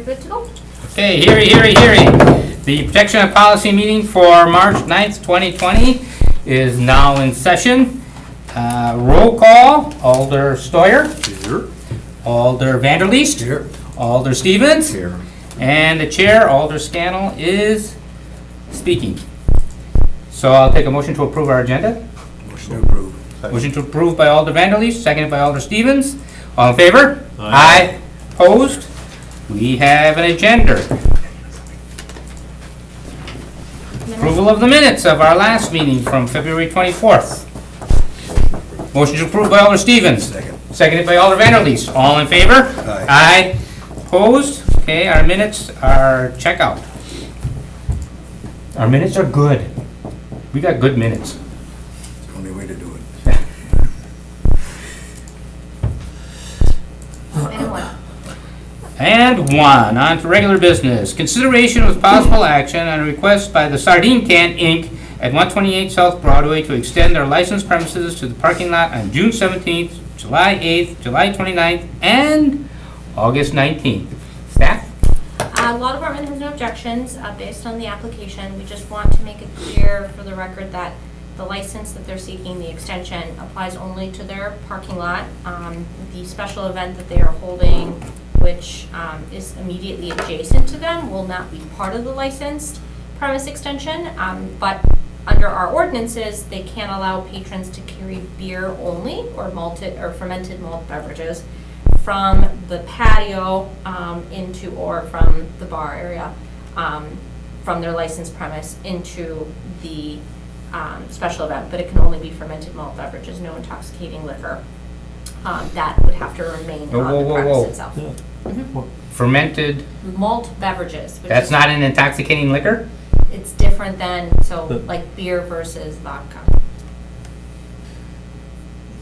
good to go. Okay, hearing. The Protection of Policy meeting for March 9th, 2020 is now in session. Roll call, Alder Steuer. Here. Alder Vanderleest. Here. Alder Stevens. Here. And the chair, Alder Scannell, is speaking. So I'll take a motion to approve our agenda. Motion to approve. Motion to approve by Alder Vanderleest, seconded by Alder Stevens. All in favor? Aye. Opposed? We have an agenda. Approval of the minutes of our last meeting from February 24th. Motion to approve by Alder Stevens. Second. Seconded by Alder Vanderleest. All in favor? Aye. Aye. Opposed? Okay, our minutes are check out. Our minutes are good. We got good minutes. It's the only way to do it. And one, on to regular business. Consideration with possible action on a request by the Sardine Can, Inc. at 128 South Broadway to extend their licensed premises to the parking lot on June 17th, July 8th, July 29th, and August 19th. Staff? Law Department has no objections based on the application. We just want to make it clear for the record that the license that they're seeking, the extension, applies only to their parking lot. The special event that they are holding, which is immediately adjacent to them, will not be part of the licensed premise extension. But under our ordinances, they can allow patrons to carry beer only or malted or fermented malt beverages from the patio into, or from the bar area, from their licensed premise into the special event, but it can only be fermented malt beverages, no intoxicating liquor. That would have to remain on the premise itself. Fermented, Malt beverages. Which that's is, not an intoxicating liquor? it's different than, so like beer versus vodka.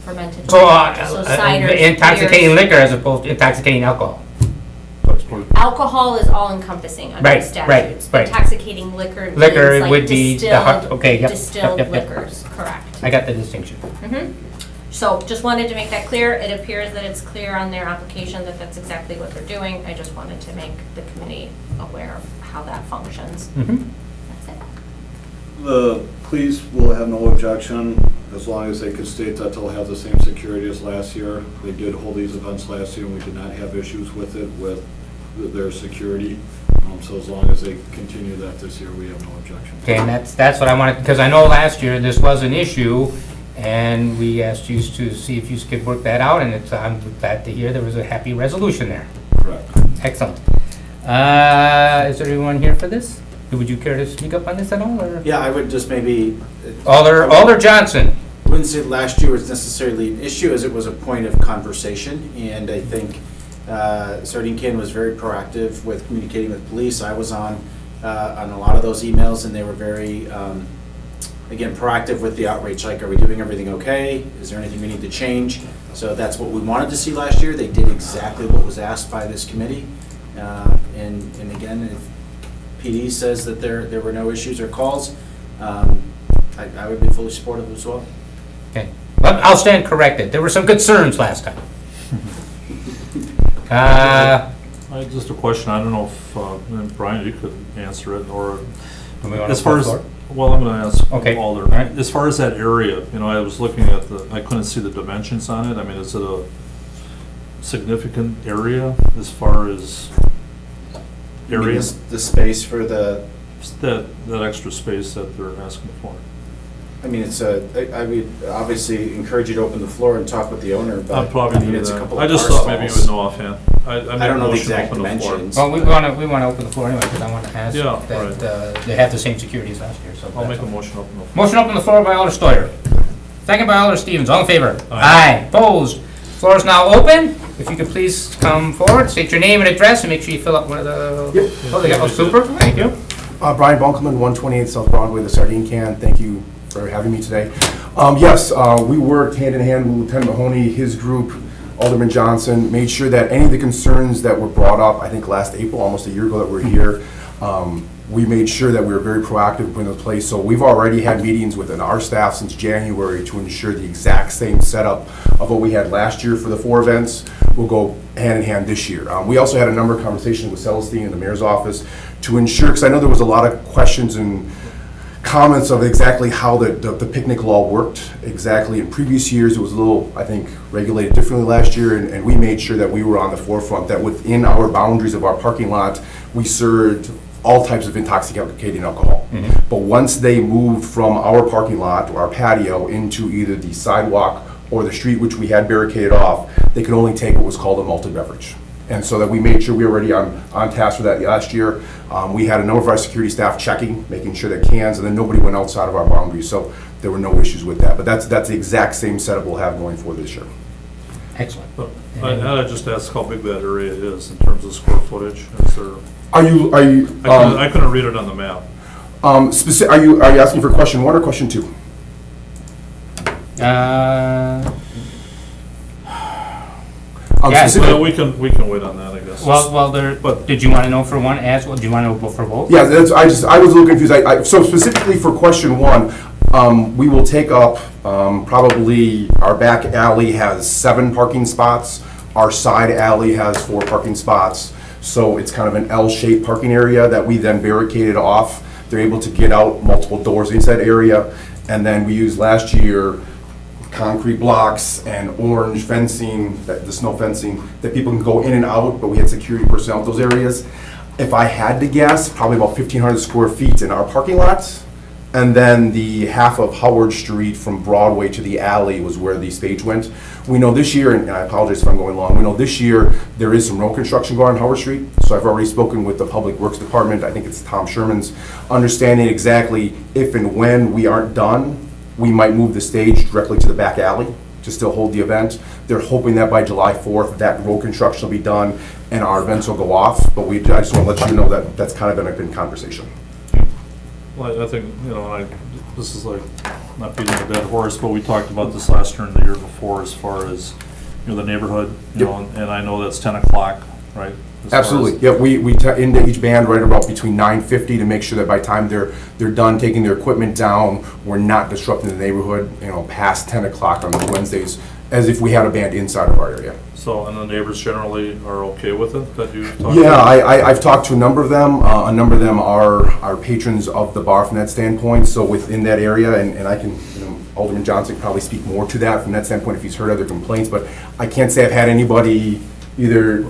Fermented So, malt beverages, so ciders, intoxicating beers. liquor as opposed to intoxicating alcohol. Alcohol is all encompassing under Right, the statutes. right. Intoxicating liquor Liquor means like would be the hot, okay, yep. distilled yep. liquors, correct. I got the distinction. So just wanted to make that clear. It appears that it's clear on their application that that's exactly what they're doing. I just wanted to make the committee aware of how that functions. That's it. The police will have no objection as long as they can state that they'll have the same security as last year. They did hold these events last year and we did not have issues with it, with their security. So as long as they continue that this year, we have no objection. Okay, and that's what I wanted, because I know last year this was an issue, and we asked you to see if you could work that out, and I'm glad to hear there was a happy resolution there. Correct. Excellent. Is there anyone here for this? Would you care to speak up on this at all, or? Yeah, I would just maybe, Alder Johnson. I wouldn't say last year was necessarily an issue, as it was a point of conversation, and I think Sardine Can was very proactive with communicating with police. I was on a lot of those emails, and they were very, again, proactive with the outreach, like, are we doing everything okay? Is there anything we need to change? So that's what we wanted to see last year. They did exactly what was asked by this committee. And again, if PD says that there were no issues or calls, I would be fully supportive as well. Okay, but I'll stand corrected. There were some concerns last time. Just a question, I don't know if, and Brian, you could answer it, or Do we want to as far as, floor? well, I'm gonna ask Okay, Alder. all right. As far as that area, I was looking at I couldn't see the dimensions on it. I mean, is it a significant area as far as You mean area? the space for the, That extra space that they're asking for? I mean, I would obviously encourage you to open the floor and talk with the owner, but I'll probably I mean, do it's a that. couple I of just bar thought maybe you would stalls. know offhand. I don't know the exact dimensions. Well, we want to open the floor anyway, because I want to ask Yeah, that they have the same security as last year, so. I'll that's make a all. motion to open the floor. Motion open the floor by Alder Steuer. Second by Alder Stevens. All in favor? Aye. Opposed? Floor is now open. If you could please come forward, state your name and address, and make sure you fill out one of the. Yep. Oh, they got, oh, super. Thank you. Brian Bunkelman, 128 South Broadway, the Sardine Can. Thank you for having me today. Yes, we worked hand in hand with Lieutenant Mahoney, his group, Alderman Johnson, made sure that any of the concerns that were brought up, I think last April, almost a year ago that we're here, we made sure that we were very proactive in putting those in place. So we've already had meetings within our staff since January to ensure the exact same setup of what we had last year for the 4 events. will go hand in hand this year. We also had a number of conversations with Celestine in the mayor's office to ensure, because I know there was a lot of questions and comments of exactly how the picnic law worked exactly. In previous years, it was a little, I think, regulated differently last year, and we made sure that we were on the forefront, that within our boundaries of our parking lot, we served all types of intoxicating alcohol. But once they moved from our parking lot or our patio into either the sidewalk or the street, which we had barricaded off, they could only take what was called a malted beverage. And so that we made sure we were already on task for that last year. We had a number of our security staff checking, making sure that cans, and then nobody went outside of our boundaries, so there were no issues with that. But that's the exact same setup we'll have going forward this year. Excellent. But I just asked how big that area is in terms of square footage. Is there, Are you, I couldn't read it on the map. are you asking for question 1 or question 2? Yeah, Well, we can wait on that, I guess. Well, there, But- did you want to know for one as well? Do you want to know for both? Yeah, I was a little confused. So specifically for question 1, we will take up, probably, our back alley has 7 parking spots. Our side alley has 4 parking spots. So it's kind of an L-shaped parking area that we then barricaded off. They're able to get out multiple doors inside area. And then we used last year concrete blocks and orange fencing, the snow fencing, that people can go in and out, but we had security personnel in those areas. If I had to guess, probably about 1,500 square feet in our parking lots. And then the half of Howard Street from Broadway to the alley was where the stage went. We know this year, and I apologize if I'm going long, we know this year there is some road construction going on Howard Street. So I've already spoken with the Public Works Department, I think it's Tom Sherman's, understanding exactly if and when we aren't done, we might move the stage directly to the back alley to still hold the event. They're hoping that by July 4th, that road construction will be done and our events will go off. But I just want to let you know that that's kind of been a conversation. Well, I think, this is like, not beating a dead horse, but we talked about this last year and the year before as far as, the neighborhood, and I know that's 10 o'clock, right? As far as- Absolutely. Yeah, we into each band right about between 9:50 to make sure that by the time they're done taking their equipment down, we're not disrupting the neighborhood, past 10 o'clock on Wednesdays, as if we had a band inside of our area. So, and the neighbors generally are okay with it, that you talked Yeah, about? I've talked to a number of them. A number of them are patrons of the bar from that standpoint, so within that area, and I can, Alderman Johnson can probably speak more to that from that standpoint if he's heard other complaints, but I can't say I've had anybody either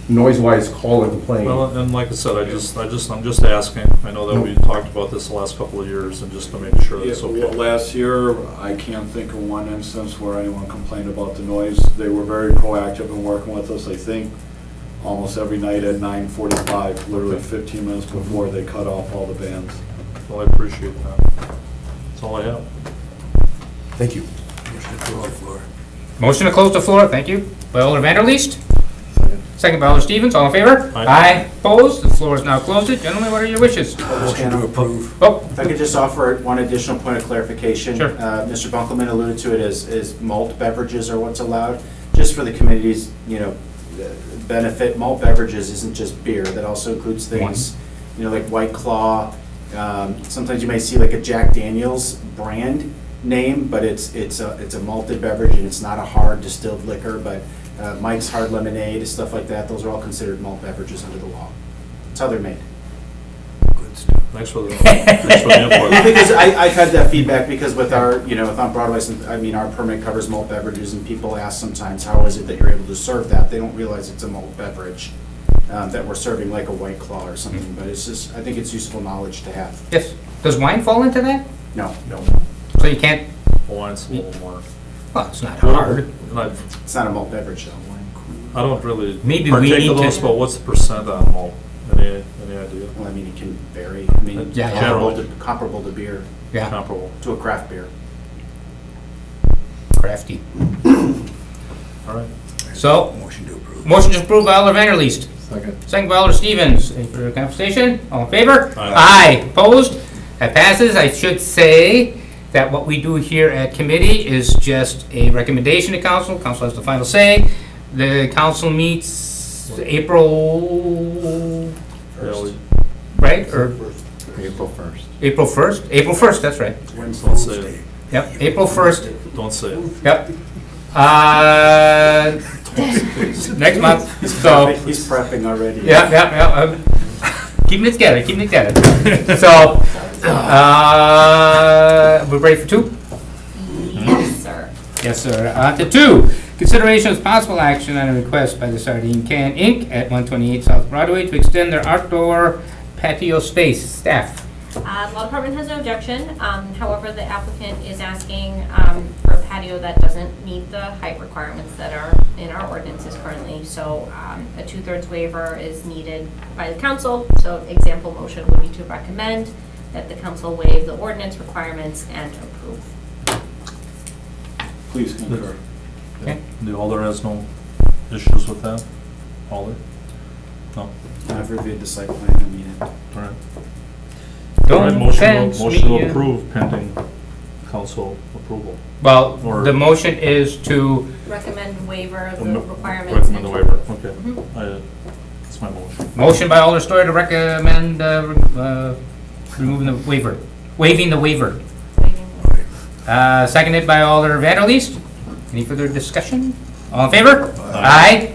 noise-wise call and complain. Well, and like I said, I'm just asking. I know that we talked about this the last couple of years, and just to make sure that it's Yeah, okay. last year, I can't think of one instance where anyone complained about the noise. They were very proactive in working with us, I think, almost every night at 9:45, literally 15 minutes before they cut off all the bands. Well, I appreciate that. That's all I have. Thank you. Motion to close the floor, thank you. By Alder Vanderleest. Second by Alder Stevens, all in favor? Aye. Opposed? The floor is now closed. Gentlemen, what are your wishes? Motion to approve. Oh, If I could just offer one additional point of clarification. Sure. Mr. Bunkelman alluded to it as malt beverages are what's allowed. Just for the community's, benefit, malt beverages isn't just beer. That also includes things, like White Claw. Sometimes you may see like a Jack Daniel's brand name, but it's a malted beverage and it's not a hard distilled liquor, but Mike's Hard Lemonade, stuff like that, those are all considered malt beverages under the law. That's how they're made. Thanks for the input. Because I've had that feedback because with our, with on Broadway, our permit covers malt beverages and people ask sometimes, how is it that you're able to serve that? They don't realize it's a malt beverage that we're serving like a White Claw or something, but it's just, I think it's useful knowledge to have. yes. Does wine fall into that? No, So you can't, Wine's a little more. well, it's not hard. And it's not a malt beverage though. I don't really Maybe we partake need of those, to- but what's the percent on malt? Any idea? Well, it can vary. Yeah, Comparable to beer, Yeah, Comparable. to a craft beer. crafty. All right. So, motion to approve by Alder Vanderleest. Second by Alder Stevens. Any further conversation? All in favor? Aye. Opposed? That passes. I should say that what we do here at committee is just a recommendation to council. Council has the final say. The council meets April, Yeah, right? Or April 1st. April 1st? April 1st, that's right. don't say it. Yep, April 1st. Don't say it. Yep. Next month, so. He's prepping already. Yeah. Keeping it together. So, we're ready for 2? Yes, sir. Yes, sir. On to 2. Consideration of possible action on a request by the Sardine Can Inc. at 128 South Broadway to extend their outdoor patio space. Staff. Law department has no objection. However, the applicant is asking for a patio that doesn't meet the height requirements that are in our ordinances currently. So a 2/3 waiver is needed by the council. So example motion would be to recommend that the council waive the ordinance requirements and approve. Please concur. Okay. The Alder has no issues with that? Alder? No? I've reviewed the site plan, I mean, All right. Don't All right, motion fence to me. approve pending council approval. Well, Or- the motion is to, Recommend waiver of the Am- requirements. Recommend the and- waiver, okay. Mhm. That's my motion. motion by Alder Steuer to recommend removing the waiver, waiving the waiver. Waiving the- Seconded by Alder Vanderleest. Any further discussion? All in favor? Aye.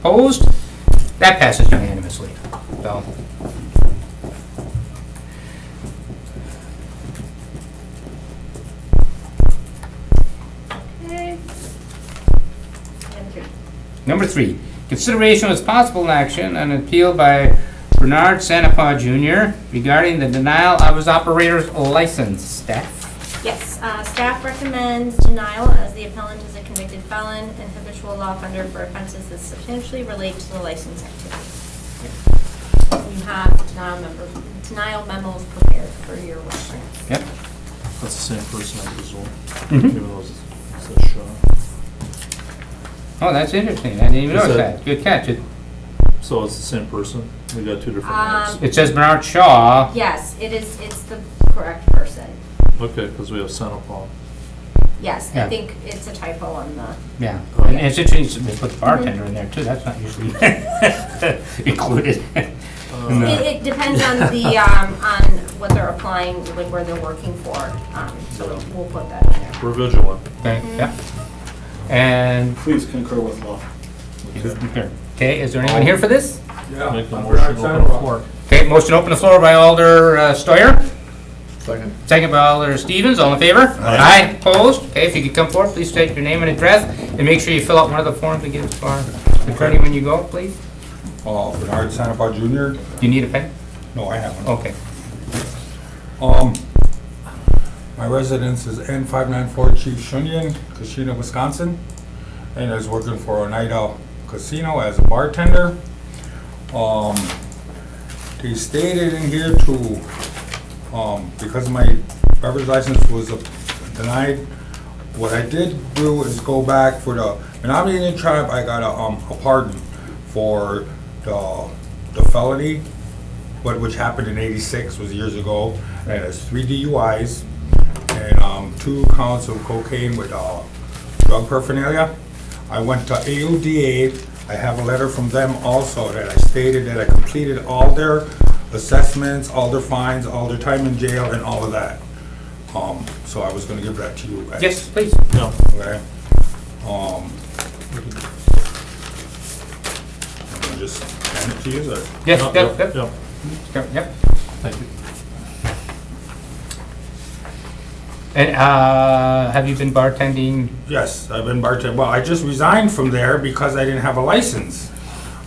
Opposed? That passes unanimously. So, Okay. And 3. number 3, consideration with possible action on an appeal by Bernard Sanapa Jr. regarding the denial of his operator's license. Staff? Yes, staff recommends denial as the appellant is a convicted felon and habitual law offender for offenses that substantially relate to the license activity. You have denial memos prepared for your reference. Yep. That's the same person, I presume, Mhm. even though it says Shaw. Oh, that's interesting. I didn't even Is notice that- that. Good catch. So it's the same person? We got 2 different names. It says Bernard Shaw. Yes, it's the correct person. Okay, because we have Sanapal. Yes, Yeah. I think it's a typo on the, Yeah, and it's interesting they put the bartender in there too. That's not usually included. it depends on the, on what they're applying, like where they're working for. So we'll put that in there. We're vigilant. Okay, yeah. And, Please concur with law. okay, is there anyone here for this? Make the motion, open the floor. Okay, motion to open the floor by Alder Steuer. Second by Alder Stevens, all in favor? Aye. Opposed? Okay, if you could come forward, please state your name and address, and make sure you fill out one of the forms and give it to our attorney when you go, please. Bernard Sanapa Jr. Do you need a pen? No, I have one. Okay. My residence is N594 Chief Shunyan, Kashina, Wisconsin, and I was working for Oneida Casino as a bartender. They stated in here to, because my beverage license was denied, what I did do is go back for the Menominee Indian Tribe. I got a pardon for the felony, which happened in '86, was years ago, and it's 3 DUIs and 2 counts of cocaine with drug paraphernalia. I went to AUDA. I have a letter from them also that I stated that I completed all their assessments, all their fines, all their time in jail, and all of that. So I was gonna give that to you guys. Yes, please. Yeah. Okay. I'll just hand it to you, or? Yes, Yeah, yep, yeah, yep, yeah. yep. Thank you. And, have you been bartending? Yes, I've been bartending. Well, I just resigned from there because I didn't have a license.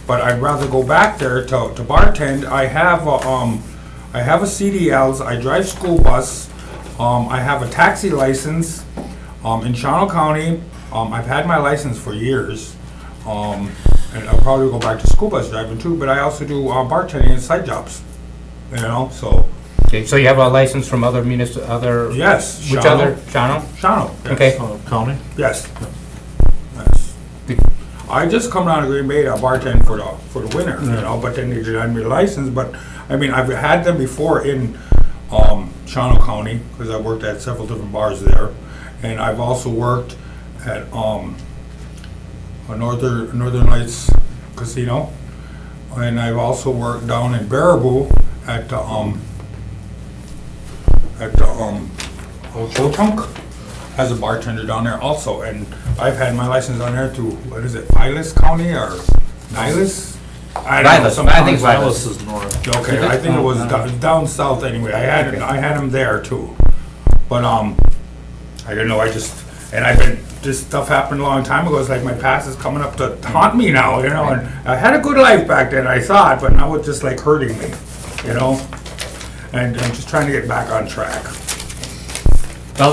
But I'd rather go back there to bartend. I have a CDLs. I drive school bus. I have a taxi license in Shawano County. I've had my license for years. And I'll probably go back to school bus driving too. But I also do bartending and side jobs. You know, so Okay, so you have a license from other other? yes. Which Shawano. other, Shawano? Shawano. Yes. Okay. County? Yes. Yes. I just come down to Green Bay to bartend for the winter, you know, but then they denied me the license. But I mean, I've had them before in Shawano County because I worked at several different bars there, and I've also worked at a Northern Lights Casino, and I've also worked down in Baraboo at the Old Shotunk as a bartender down there also, and I've had my license on there to, what is it, Vilas County or Niles? I don't know, Vilas, some I think counties- Silas is north. Okay, I think it was down south anyway. I had them there too. But, I don't know, and I've been, this stuff happened a long time ago. It's like my past is coming up to haunt me now, you know, and I had a good life back then, I thought, but now it's just like hurting me, you know? And I'm just trying to get back on track. Well,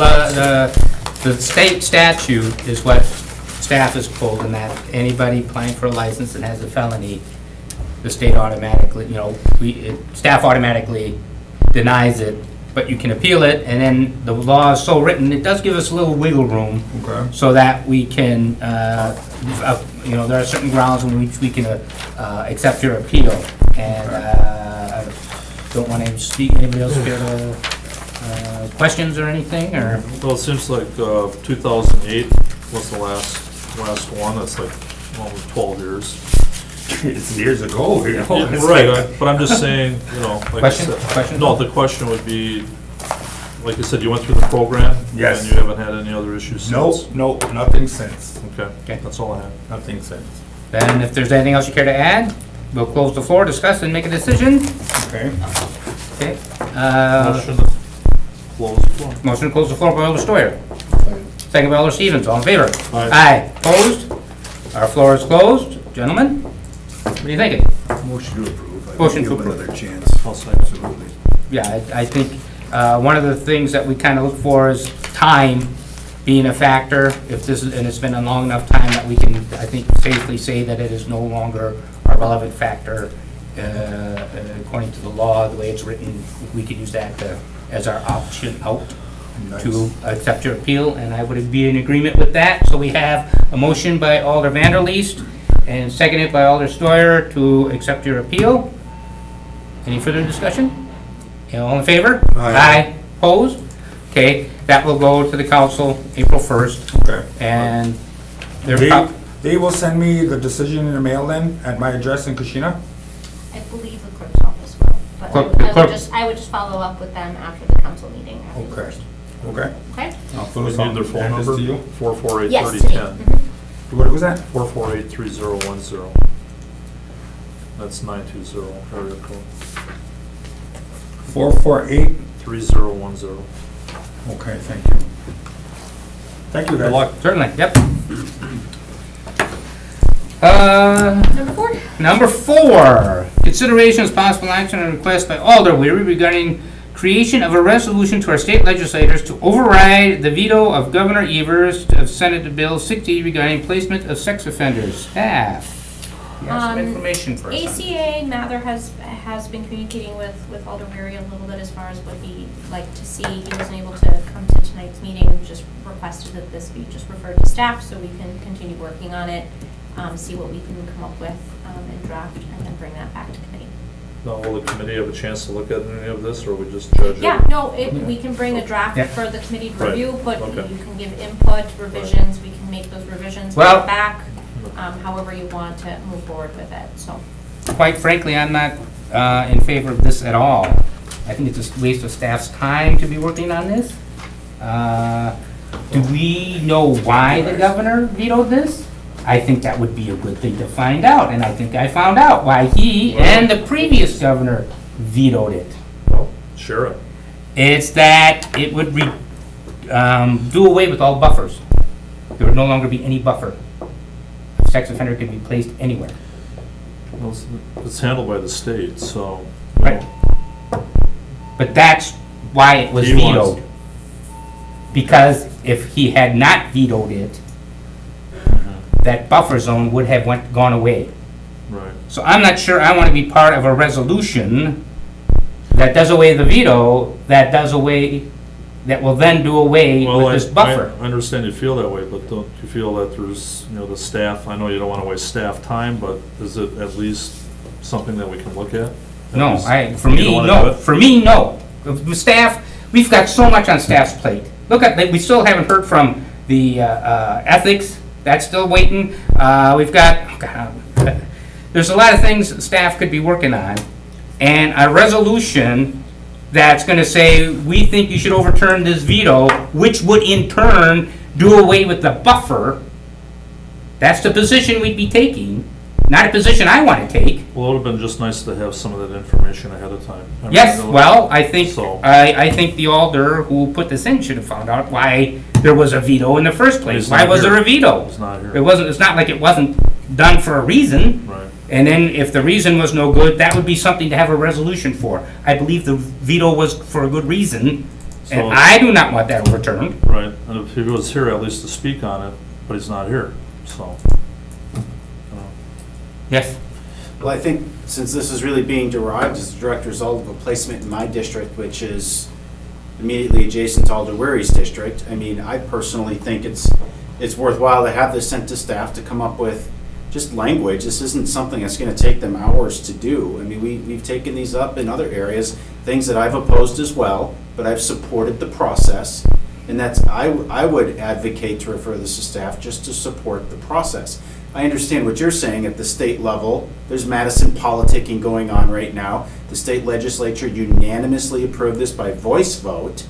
the state statute is what staff is pulled, and that anybody applying for a license that has a felony, the state automatically, staff automatically denies it, but you can appeal it, and then the law is so written, it does give us a little wiggle room Okay. so that we can, there are certain grounds on which we can accept your appeal. And I don't want to speak, anybody else care to, questions or anything, or? Well, it seems like 2008 was the last one. That's like almost 12 years. It's years ago, you know? It's Right, like- but I'm just saying, like I Question? said. Question? No, the question would be, like you said, you went through the program? Yes. And you haven't had any other issues since? No, nothing since. Okay, Okay. that's all I have. Nothing since. Then if there's anything else you care to add, we'll close the floor, discuss, and make a decision. Okay. Okay. Motion to close the floor. Motion to close the floor by Alder Steuer. Second by Alder Stevens, all in favor? Aye. Opposed? Our floor is closed. Gentlemen, what are you thinking? Motion to approve. Motion to Give approve. another chance. I'll say. Absolutely. Yeah, I think one of the things that we kind of look for is time being a factor. If this is, and it's been a long enough time that we can, I think, safely say that it is no longer a relevant factor. According to the law, the way it's written, we could use that as our option out to accept your appeal, and I would be in agreement with that. So we have a motion by Alder Vanderleest and seconded by Alder Steuer to accept your appeal. Any further discussion? All in favor? Aye. Opposed? Okay, that will go to the council April 1st, Okay. and their They will send me the decision in the mail then, at my address in Kashina? I believe the clerk's office will, but I would just follow up with them after the council meeting. after the Okay. first. Okay. Okay? I'll fill We this need out their and phone hand this number, to you. 448-3010. Yes, to me. Mhm. What was that? 448-3010. That's 920 area code. 448? 3010. Okay, thank you. Thank you, guys. Good luck. Certainly, yep. Number 4? Number 4, consideration of possible action on a request by Alder Weary regarding creation of a resolution to our state legislators to override the veto of Governor Evers of Senate Bill 60 regarding placement of sex offenders. Staff, you have some information for us. on ACA Mather has been communicating with Alder Weary a little bit as far as what he'd like to see. He wasn't able to come to tonight's meeting, just requested that this be just referred to staff so we can continue working on it, see what we can come up with and draft, and then bring that back to committee. Now, will the committee have a chance to look at any of this, or we just judge it? Yeah, no, we can bring a draft Yeah. for the committee to Right, review, but okay. you can give input, revisions, we can make those revisions, bring Well- it back, however you want to move forward with it, so. Quite frankly, I'm not in favor of this at all. I think it's a waste of staff's time to be working on this. Do we know why the governor vetoed this? I think that would be a good thing to find out, and I think I found out why he and the previous governor vetoed it. Well, share it. It's that it would do away with all buffers. There would no longer be any buffer. A sex offender could be placed anywhere. Well, it's handled by the state, so. Right. But that's why it was He wants- vetoed. Because if he had not vetoed it, that buffer zone would have gone away. Right. So I'm not sure I want to be part of a resolution that does away the veto, that will then do away Well, with this buffer. I understand you feel that way, but don't you feel that there's, the staff, I know you don't want to waste staff time, but is it at least something that we can look at? No, for You me, don't wanna do no. it? For me, no. The staff, we've got so much on staff's plate. Look at, we still haven't heard from the ethics. That's still waiting. We've got, there's a lot of things staff could be working on. And a resolution that's going to say, we think you should overturn this veto, which would in turn do away with the buffer That's the position we'd be taking, not a position I want to take. Well, it would've been just nice to have some of that information ahead of time. I mean, Yes, you know, well, I think, So- I think the alder who put this in should have found out why there was a veto in the first place. He's Why not was there here. a veto? He's not here. It wasn't, it's not like it wasn't done for a reason. Right. And then if the reason was no good, that would be something to have a resolution for. I believe the veto was for a good reason, and So- I do not want that overturned. Right, and if he was here, at least to speak on it, but he's not here, so. Yes. Well, I think since this is really being derived as a direct result of a placement in my district, which is immediately adjacent to Alder Weary's district, I mean, I personally think it's worthwhile to have this sent to staff to come up with just language. This isn't something that's gonna take them hours to do. I mean, we've taken these up in other areas, things that I've opposed as well, but I've supported the process. And that's, I would advocate to refer this to staff just to support the process. I understand what you're saying at the state level. There's Madison politicking going on right now. The state legislature unanimously approved this by voice vote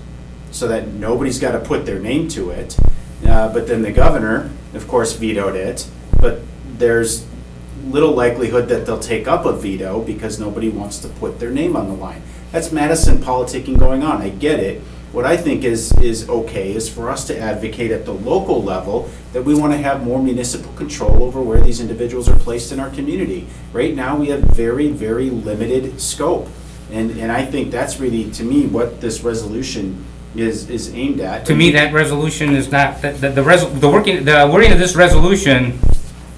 so that nobody's got to put their name to it. But then the governor, of course, vetoed it. But there's little likelihood that they'll take up a veto because nobody wants to put their name on the line. That's Madison politicking going on. I get it. What I think is okay is for us to advocate at the local level that we want to have more municipal control over where these individuals are placed in our community. Right now, we have very, very limited scope. And I think that's really, to me, what this resolution is aimed at. To me, that resolution is not, the wording of this resolution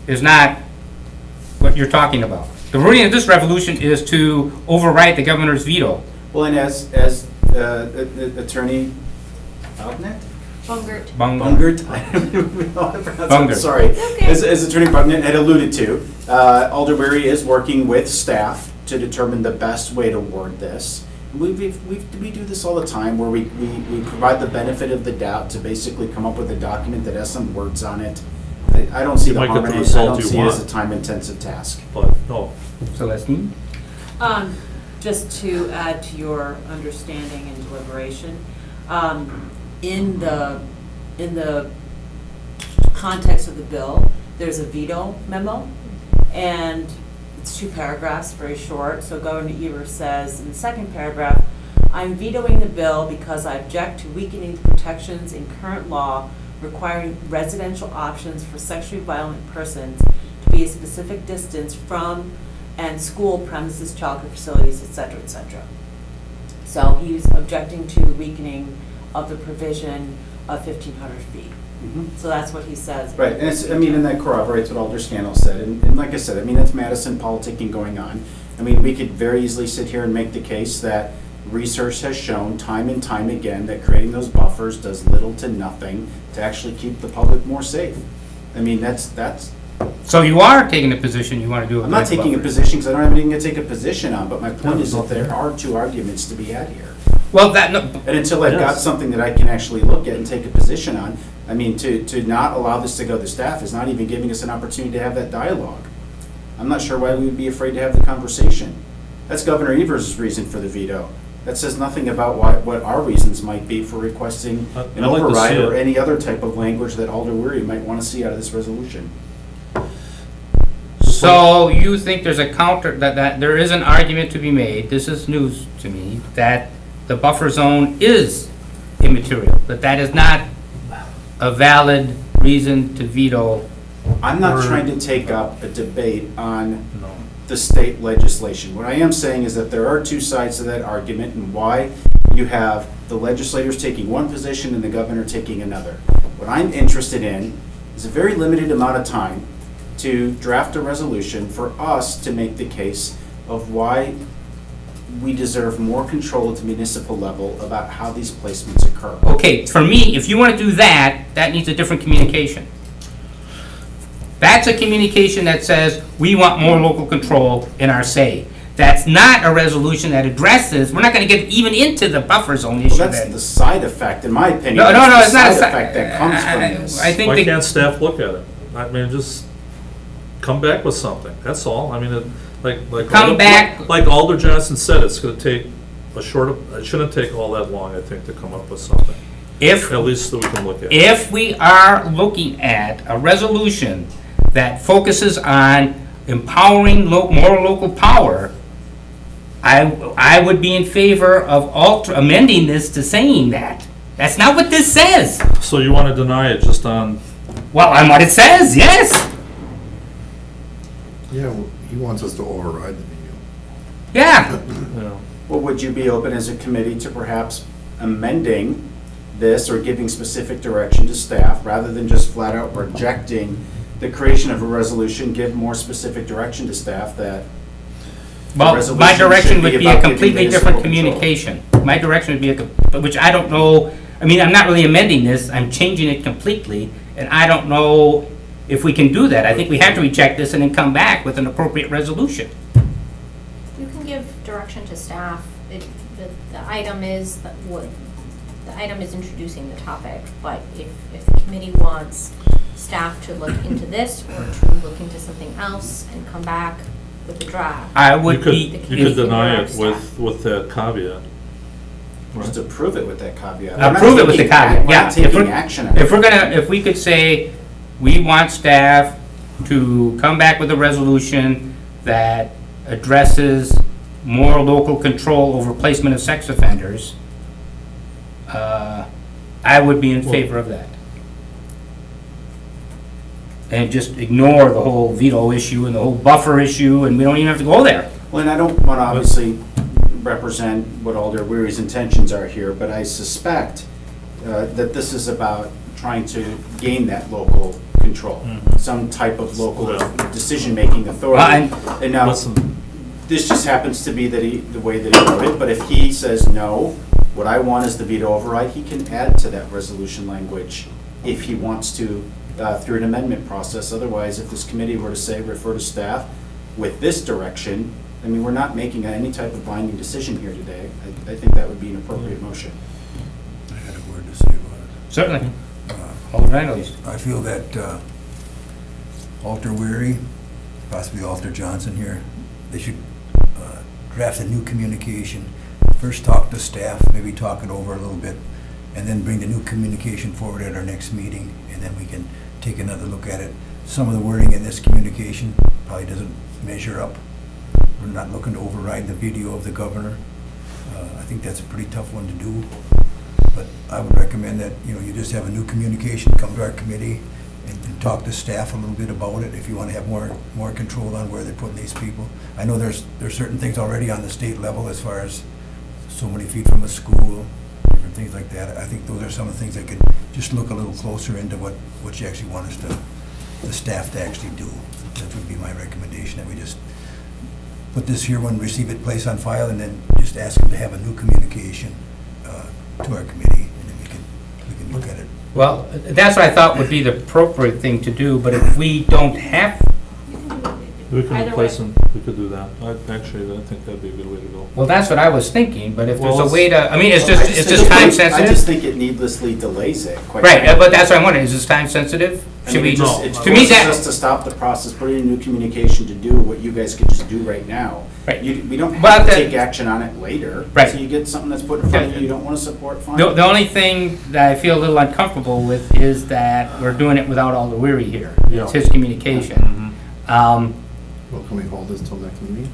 is not what you're talking about. The wording of this resolution is to override the governor's veto. Well, and as Attorney Bognet? Bungert. Bungert? I don't even know how to pronounce it. I'm Bungert. sorry. okay. As Attorney Bognet had alluded to, Alder Weary is working with staff to determine the best way to word this. We do this all the time where we provide the benefit of the doubt to basically come up with a document that has some words on it. I don't see You the might get harm the in it. I result don't you see it as a want. time-intensive task. But, no, Celestine? Just to add to your understanding and deliberation, in the context of the bill, there's a veto memo, and it's 2 paragraphs, very short. So Governor Evers says in the second paragraph, I'm vetoing the bill because I object to weakening the protections in current law requiring residential options for sexually violent persons to be a specific distance from and school premises, childcare facilities, et cetera, et cetera. So he's objecting to the weakening of the provision of 1,500 feet. So that's what he says. Right, and it's, I mean, and that corroborates what Alder Scannell said, and like I said, I mean, that's Madison politicking going on. I mean, we could very easily sit here and make the case that research has shown time and time again that creating those buffers does little to nothing to actually keep the public more safe. I mean, that's, So you are taking a position you want to do it. I'm not taking a position because I don't have anything to take a position on, but my point is that there are 2 arguments to be had here. Well, that, no, And until I've got Yes. something that I can actually look at and take a position on, I mean, to not allow this to go to staff is not even giving us an opportunity to have that dialogue. I'm not sure why we would be afraid to have the conversation. That's Governor Evers' reason for the veto. That says nothing about what our reasons might be for requesting an I'd like to override see or it. any other type of language that Alder Weary might want to see out of this resolution. so you think there's a counter, that there is an argument to be made, this is news to me, that the buffer zone is immaterial, that is not a valid reason to veto. I'm not Or- trying to take up a debate on no. the state legislation. What I am saying is that there are 2 sides to that argument and why you have the legislators taking one position and the governor taking another. What I'm interested in is a very limited amount of time to draft a resolution for us to make the case of why we deserve more control at the municipal level about how these placements occur. Okay, for me, if you want to do that, that needs a different communication. That's a communication that says, we want more local control in our say. That's not a resolution that addresses, we're not going to get even into the buffer zone issue Well, that's then. the side effect, in my opinion. No, That's it's the not a side side. effect that comes from this. I think Why the- can't staff look at it? I mean, just come back with something, that's all. I mean, like. Come back- Like Alder Johnson said, it's gonna take it shouldn't take all that long, I think, to come up with something. If At least that we can look at. If we are looking at a resolution that focuses on empowering more local power, I would be in favor of amending this to saying that. That's not what this says. So you want to deny it just on, Well, on what it says, yes. Yeah, well, he wants us to override the veto. Yeah. you know, Well, would you be open as a committee to perhaps amending this or giving specific direction to staff, rather than just flat out rejecting the creation of a resolution, give more specific direction to staff that Well, resolution my direction should would be be a about giving completely municipal different control. communication. My direction would be which I don't know, I mean, I'm not really amending this, I'm changing it completely, and I don't know if we can do that. I think we have to reject this and then come back with an appropriate resolution. You can give direction to staff. The item is, the item is introducing the topic, but if the committee wants staff to look into this or to look into something else and come back with a draft. I you would could, be, you could deny Direct it staff. with that caveat. just approve it with that caveat. approve it with the caveat, We're yeah. not If taking we're- action on it. if we could say, we want staff to come back with a resolution that addresses more local control over placement of sex offenders, I would be in favor of that. And just ignore the whole veto issue and the whole buffer issue, and we don't even have to go there. Well, and I don't want to obviously represent what Alder Weary's intentions are here, but I suspect that this is about trying to gain that local control, some type of local Yeah. decision-making authority. Well, And now, Listen, this just happens to be the way that he wrote it, but if he says no, what I want is the veto override, he can add to that resolution language if he wants to, through an amendment process. Otherwise, if this committee were to say, refer to staff with this direction, I mean, we're not making any type of binding decision here today. I think that would be an appropriate motion. I had a word to say about it. Certainly. Alder Randall. I feel that Alder Weary, possibly Alder Johnson here, they should draft a new communication. First talk to staff, maybe talk it over a little bit, and then bring the new communication forward at our next meeting, and then we can take another look at it. Some of the wording in this communication probably doesn't measure up. We're not looking to override the veto of the governor. I think that's a pretty tough one to do. But I would recommend that, you just have a new communication, come to our committee and talk to staff a little bit about it if you want to have more control on where they're putting these people. I know there's certain things already on the state level as far as so many feet from a school, different things like that. I think those are some of the things that could just look a little closer into what you actually want us the staff to actually do. That would be my recommendation, that we just put this here when receive it, place on file, and then just ask them to have a new communication to our committee, and then we can look at it. Well, that's what I thought would be the appropriate thing to do, but if we don't have, You can do it we could either replace way. them, we could do that. Actually, I think that'd be a good way to go. well, that's what I was thinking, but if there's Well, a way to, I mean, it's Well, I just think- time I just sensitive. think it needlessly delays it, quite Right, frankly. but that's what I'm wondering, is this time sensitive? I Should mean, we, it just, it to me, forces that, us to stop the process, put in a new communication to do what you guys could just do right now. Right. We don't Well, have to that- take action on it later. Right. So you get something that's put in front of you don't want to support, fine. the only thing that I feel a little uncomfortable with is that we're doing it without Alder Weary here. It's his communication. Mm-hmm. Well, can we hold this till next meeting?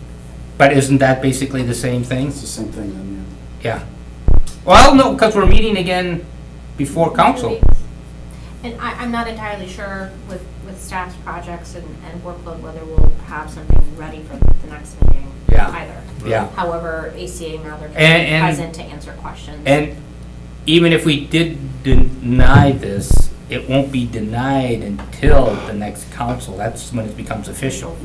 But isn't that basically the same thing? It's the same thing then, Yeah. Well, no, because we're meeting again before council. And I'm not entirely sure with staff's projects and workload, whether we'll have something ready for the next meeting Yeah. either. Yeah. However, ACA and other can And- be present to answer questions. And even if we did deny this, it won't be denied until the next council. That's when it becomes official.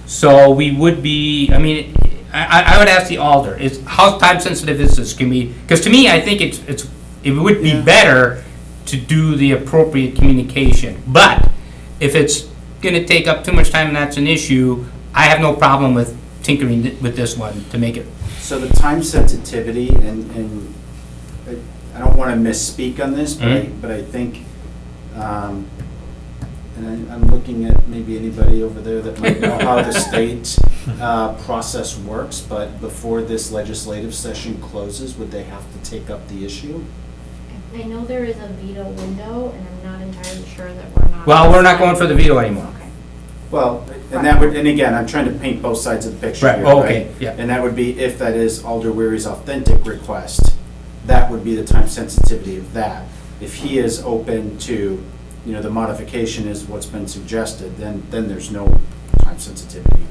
So we would be, I mean, I would ask the alder, how time sensitive is this? Because to me, I think it would be Yeah. better to do the appropriate communication. But if it's gonna take up too much time and that's an issue, I have no problem with tinkering with this one to make it. So the time sensitivity, and I don't want to misspeak on this, but I think, and I'm looking at maybe anybody over there that might know how the state process works, but before this legislative session closes, would they have to take up the issue? I know there is a veto window, and I'm not entirely sure that we're not. Well, we're not going for the veto anymore. Okay. Well, and that would, and again, I'm trying to paint both sides of the picture Right, here, oh, right? okay, yeah. And that would be, if that is Alder Weary's authentic request, that would be the time sensitivity of that. If he is open to, you know, the modification is what's been suggested, then there's no time sensitivity.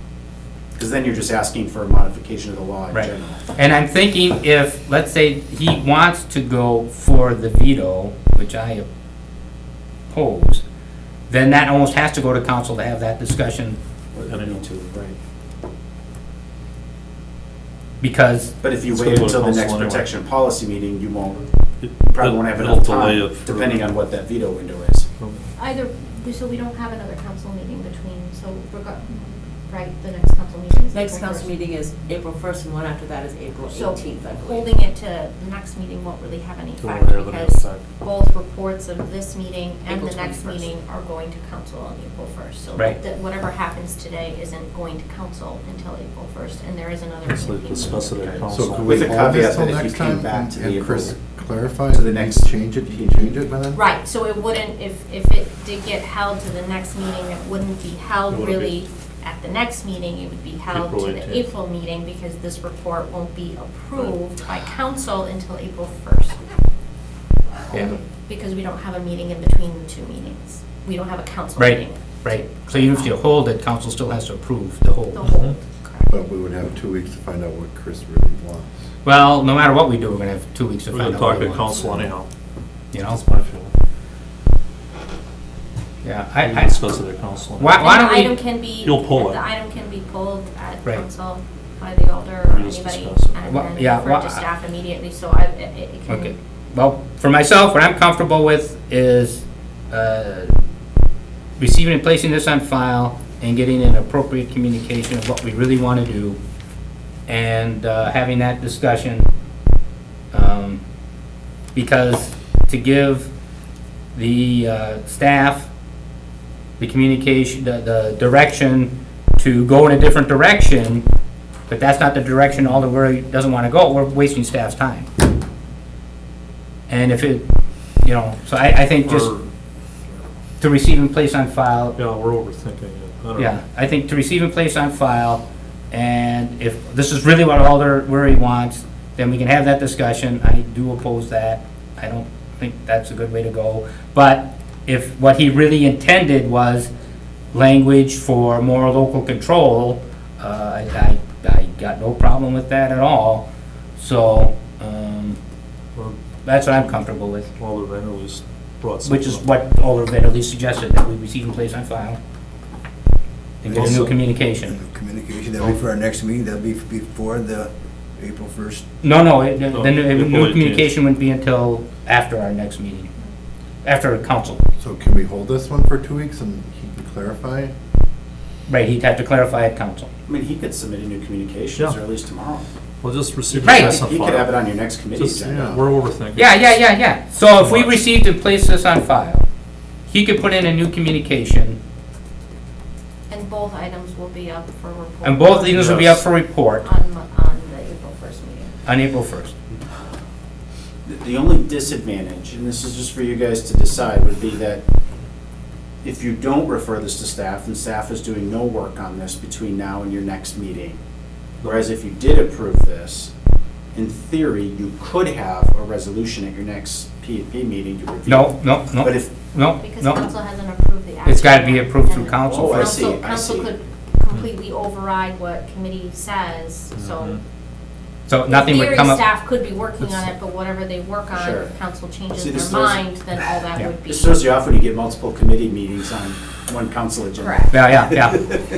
Because then you're just asking for a modification of the law in Right. general. And I'm thinking if, let's say, he wants to go for the veto, which I oppose, then that almost has to go to council to have that discussion, Need to, right. because, But if you It's wait gonna go to until the next council anyway. protection policy meting, you won't, It- you probably won't have it'll enough delay time, it for- depending on what that veto window is. Either, so we don't have another council meeting between, so right, the next council meeting is Next April council 1st. meeting is April 1st, and one after that is April So 18th, I believe. holding it to the next meeting won't really have any It effect won't have any because effect. both reports of this meeting and April the next 21st. meeting are going to council on April 1st. So Right. that whatever happens today isn't going to council until April 1st, and there is another It's like campaign discuss it meeting. at Okay. council. So can With we the hold caveat this till that if you next came time back to the and Chris April- clarify? to the if next you change it, can you change it by then? Right, so it wouldn't, if it did get held to the next meeting, it wouldn't be held It wouldn't be. really at the next meeting, it would be held April to the 18th. April meeting because this report won't be approved by council until April 1st. yeah, Because we don't have a meeting in between the two meetings. We don't have a council Right. meeting. right. So even if you hold it, council still has to approve the hold. The whole, correct. But we would have 2 weeks to find out what Chris really wants. Well, no matter what we do, we're gonna have 2 weeks to We're find gonna out what talk he to wants. council anyhow. You know, That's my feeling. yeah, We can I, discuss it at council. Why And the don't we- item can be. You'll pull it. The item can be pulled at Right. council by the alder or We just anybody, discuss it. and Well, then yeah, refer well, to staff immediately, so it okay. can. Well, for myself, what I'm comfortable with is receiving and placing this on file and getting an appropriate communication of what we really want to do and having that discussion. Because to give the staff the communication, the direction to go in a different direction, but that's not the direction Alder Weary doesn't want to go, we're wasting staff's time. And if it, you know, so I think just Or- to receive and place on file, Yeah, we're overthinking it. I don't know. yeah, I think to receive and place on file, and if this is really what Alder Weary wants, then we can have that discussion. I do oppose that. I don't think that's a good way to go. But if what he really intended was language for more local control, I got no problem with that at all. So, Well, that's what I'm comfortable with, Alder Van at least brought something which is up. what Alder Vanderlee suggested, that we receive and place on file. And get a new Also- communication. Communication, that'll be for our next meeting, that'll be before the April 1st. No, then No, the April new 18th. communication wouldn't be until after our next meeting, after council. So can we hold this one for 2 weeks and he can clarify? Right, he'd have to clarify at council. I mean, he could submit a new communication as Yeah. early as tomorrow. We'll just receive Right. this on You could have it file. on your next committee Just, agenda. we're overthinking. Yeah. So if we Much. received and placed this on file, he could put in a new communication, And both items will be up for report. and both these will be up Yes. for report On the April 1st meeting. on April 1st. The only disadvantage, and this is just for you guys to decide, would be that if you don't refer this to staff, then staff is doing no work on this between now and your next meeting. Whereas if you did approve this, in theory, you could have a resolution at your next P&P meeting to review. But if, Because no. council hasn't approved the action. It's gotta be yet, approved through and council Oh, I see, I Council see. could completely override what committee says, so. Mhm. So nothing would come In up. theory, staff could be working on it, but whatever they work on, Sure. if council changes See, their this throws- mind, then all that Yeah. would be. this throws you off when you get multiple committee meetings on one council agenda. Correct.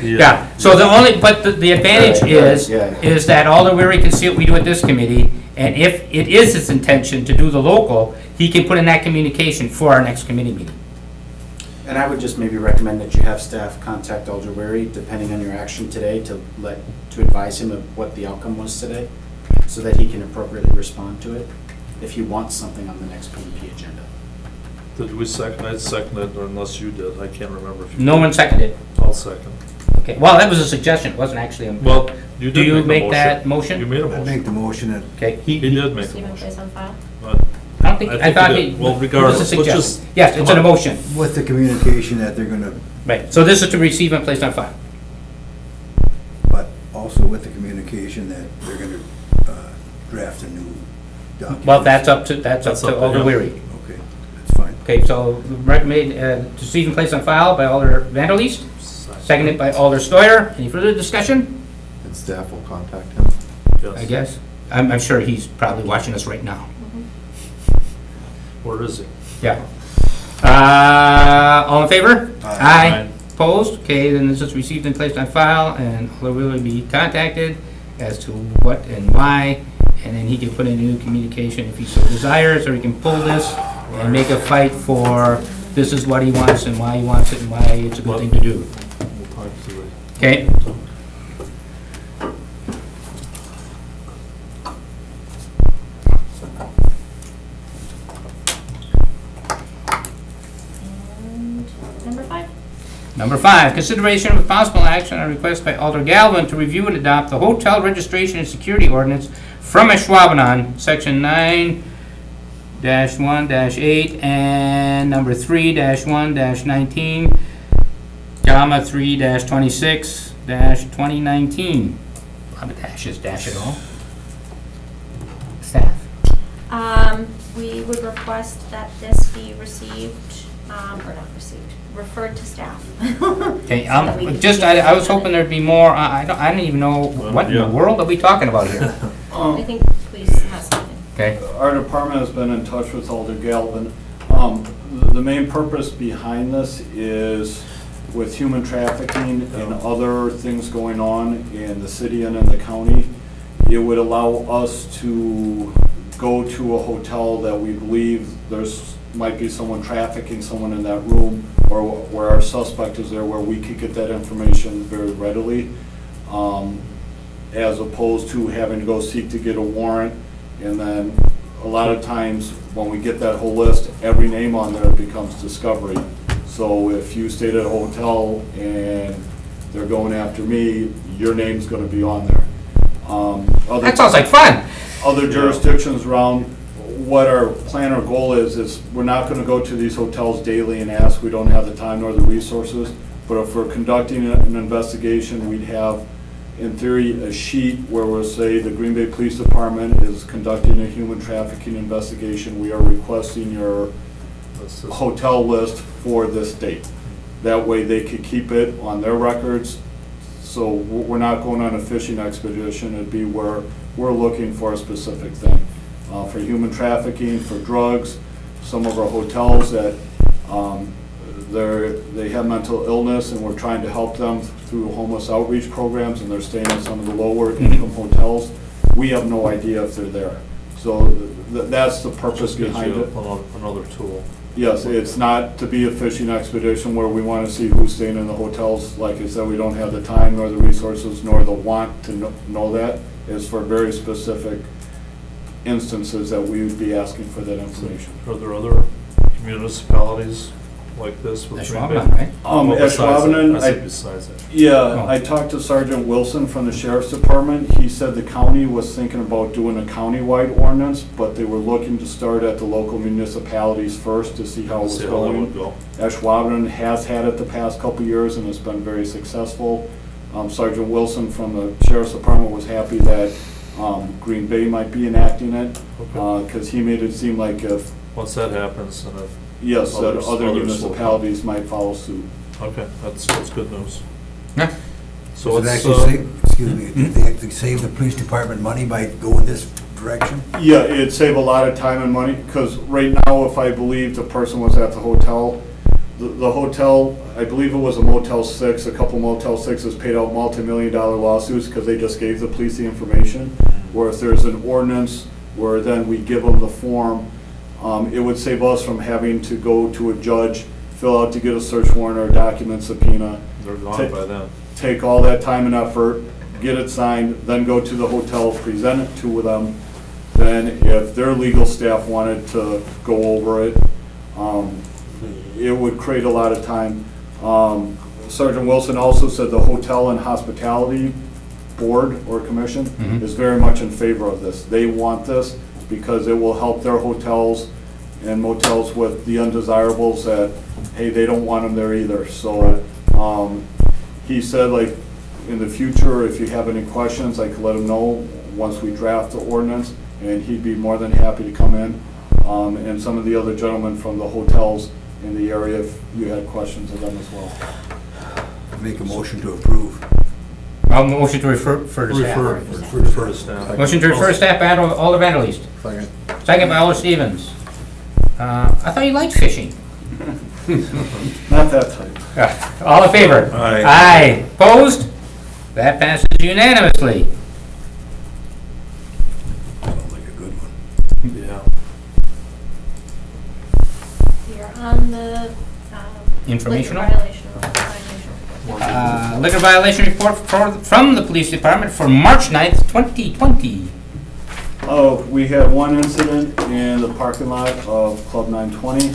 Yeah. So the only, but the advantage Right, is, yeah. is that Alder Weary can see what we do at this committee, and if it is his intention to do the local, he can put in that communication for our next committee meeting. And I would just maybe recommend that you have staff contact Alder Weary, depending on your action today, to advise him of what the outcome was today, so that he can appropriately respond to it, if he wants something on the next P&P agenda. Did we second, I seconded, or unless you did, I can't remember if you. No one seconded. I'll second. Okay, well, that was a suggestion, it wasn't actually a. Well, you Do did you make make a that motion. motion? You made a I make motion. the motion that, Okay, He did make a Receive and motion. place on file? But I don't think, I I think thought he he. did. Well, it was a regardless, let's suggestion. just- Yes, it's come an on. emotion. with the communication that they're gonna Right, so this is to receive and place on file. But also with the communication that they're gonna draft a new document. Well, that's up to That's up to Alder him. Weary. Okay, that's fine. Okay, so recommend to receive and place on file by Alder Vanderleest, seconded by Alder Steuer. Any further discussion? And staff will contact him. Yes. I guess. I'm sure he's probably watching us right now. Where is he? Yeah. All in favor? Aye. Opposed? Okay, then this is received and placed on file, and Alder will be contacted as to what and why, and then he can put in a new communication if he so desires, or he can pull this and make a fight for this is what he wants and why he wants it and why it's a good thing to do. We'll talk to the- Okay? And number 5. Number 5, consideration with possible action on a request by Alder Galvin to review and adopt the hotel registration and security ordinance from Ashwaubenon, section 9-1-8 and number 3-1-19, comma 3-26-2019. A lot of dashes, dash it all. Staff? We would request that this be received, or not received, referred to staff. Okay, So that we can just, see I was it. hoping there'd be more, I don't even know what in the Yeah. world are we talking about here? I think police has something. Okay? Our department has been in touch with Alder Galvin. The main purpose behind this is with human trafficking and other things going on in the city and in the county, it would allow us to go to a hotel that we believe might be someone trafficking someone in that room, or where our suspect is there, where we could get that information very readily, as opposed to having to go seek to get a warrant. And then a lot of times, when we get that whole list, every name on there becomes discovery. So if you stayed at a hotel and they're going after me, your name's gonna be on there. That sounds like fun. Other jurisdictions around, what our plan or goal is we're not gonna go to these hotels daily and ask, we don't have the time nor the resources. But if we're conducting an investigation, we'd have, in theory, a sheet where we'll say the Green Bay Police Department is conducting a human trafficking investigation. We are requesting your That's just- hotel list for this date. That way they could keep it on their records. So we're not going on a fishing expedition. It'd be where we're looking for a specific thing. For human trafficking, for drugs, some of our hotels that they have mental illness and we're trying to help them through homeless outreach programs, and they're staying in some of the lower income hotels. We have no idea if they're there. So that's the purpose Just gives behind you it. another tool. Yes, it's not to be a fishing expedition where we want to see who's staying in the hotels. Like I said, we don't have the time nor the resources nor the want to know that. It's for very specific instances that we would be asking for that information. Are there other municipalities like this with Green Bay? Ashwaubenon, right? Well, besides that- Ashwaubenon, I said besides that. Yeah, I talked to Sergeant Wilson from the Sheriff's Department. He said the county was thinking about doing a countywide ordinance, but they were looking to start at the local municipalities first to see how it was See how that would going. go. Ashwaubenon has had it the past couple years and it's been very successful. Sergeant Wilson from the Sheriff's Department was happy that Green Bay might be enacting it, Okay. because he made it seem like if, Once that happens, and if, yes, that Others other will- municipalities might follow suit. okay, that's good news. Yeah. So Does it it's, actually save, excuse me, did they actually save the police department money by going this direction? Yeah, it'd save a lot of time and money, because right now, if I believe the person was at the hotel, the hotel, I believe it was a Motel 6, a couple Motel 6s paid out multi-million-dollar lawsuits because they just gave the police the information. Where if there's an ordinance where then we give them the form, it would save us from having to go to a judge, fill out to get a search warrant or a document subpoena, they're gone by then. take all that time and effort, get it signed, then go to the hotel, present it to them. Then if their legal staff wanted to go over it, it would create a lot of time. Sergeant Wilson also said the Hotel and Hospitality Board or Commission is very much in favor of this. They want this because it will help their hotels and motels with the undesirables that, hey, they don't want them there either. So He said, like, in the future, if you have any questions, I could let him know once we draft the ordinance, and he'd be more than happy to come in. And some of the other gentlemen from the hotels in the area, if you had questions of them as well. Make a motion to approve. I'll motion to refer to staff. Refer to staff. Motion to refer to staff by Alder Vanderleest. Second. Second by Alder Stevens. I thought you liked fishing. Not that type. All in favor? Aye. Aye. Opposed? That passes unanimously. Sounds like a good one. Yeah. You're on the Informational? liquor violation. Liquor violation report from the police department for March 9th, 2020. Oh, we had one incident in the parking lot of Club 920.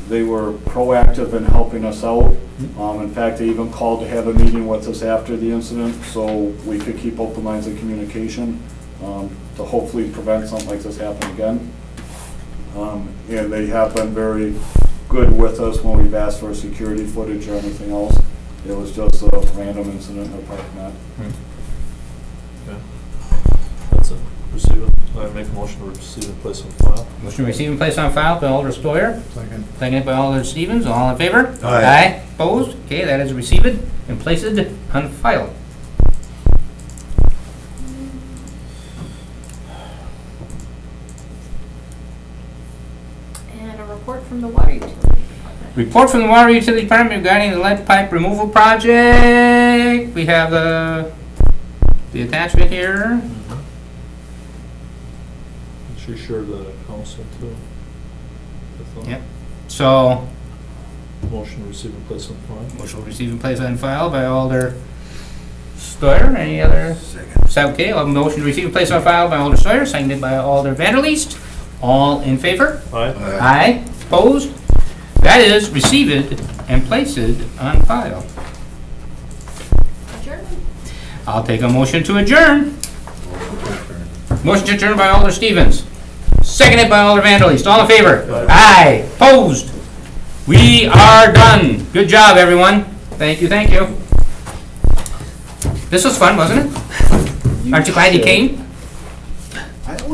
They were proactive in helping us out. In fact, they even called to have a meeting with us after the incident so we could keep open lines of communication to hopefully prevent something like this happening again. And they have been very good with us when we've asked for security footage or anything else. It was just a random incident in the parking lot. Okay. That's it. Receive it. I make a motion to receive and place on file. Motion to receive and place on file by Alder Steuer. Second. Seconded by Alder Stevens. All in favor? Aye. Opposed? Okay, that is received and placed on file. And a report from the water utility department. Report from the Water Utility Department regarding the lead pipe removal project. We have the attachment here. She shared that at council too. I thought. Yep. So, Motion to receive and place on file. motion to receive and place on file by Alder Steuer. Any other? Second. Okay, I'll have a motion to receive and place on file by Alder Steuer, seconded by Alder Vanderleest. All in favor? Aye. Aye. Opposed? That is received and placed on file. Adjournment. I'll take a motion to adjourn. Motion to adjourn by Alder Stevens. Seconded by Alder Vanderleest. All in favor? Aye. Opposed? We are done. Good job, everyone. Thank you, thank you. This was fun, wasn't it? Aren't you glad you came?